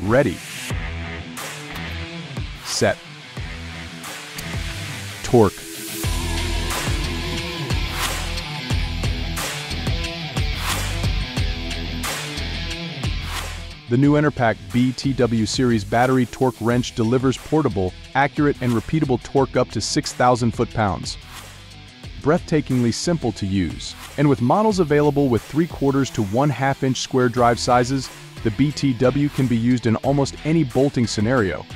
Ready, set, torque. The new Enerpac BTW series battery torque wrench delivers portable, accurate, and repeatable torque up to 6,000 foot-pounds. Breathtakingly simple to use, and with models available with 3/4 to 1/2 inch square drive sizes, the BTW can be used in almost any bolting scenario.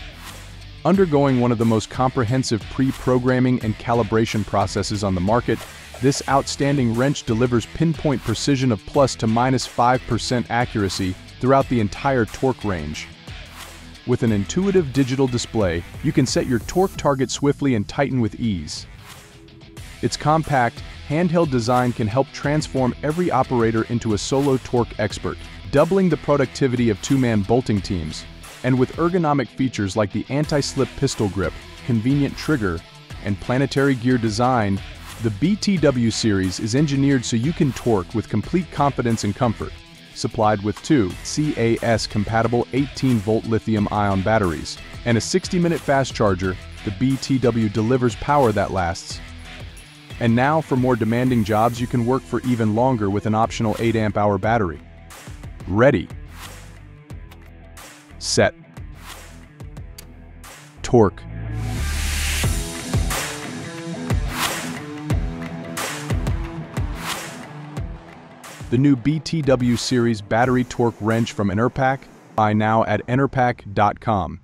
Undergoing one of the most comprehensive pre-programming and calibration processes on the market, this outstanding wrench delivers pinpoint precision of plus to minus 5% accuracy throughout the entire torque range. With an intuitive digital display, you can set your torque target swiftly and tighten with ease. Its compact, handheld design can help transform every operator into a solo torque expert, doubling the productivity of two-man bolting teams. And with ergonomic features like the anti-slip pistol grip, convenient trigger, and planetary gear design, the BTW series is engineered so you can torque with complete confidence and comfort. Supplied with two CAS-compatible 18-volt lithium-ion batteries and a 60-minute fast charger, the BTW delivers power that lasts. And now, for more demanding jobs, you can work for even longer with an optional 8-amp-hour battery. Ready, set, torque. The new BTW series battery torque wrench from Enerpac. Buy now at enerpac.com.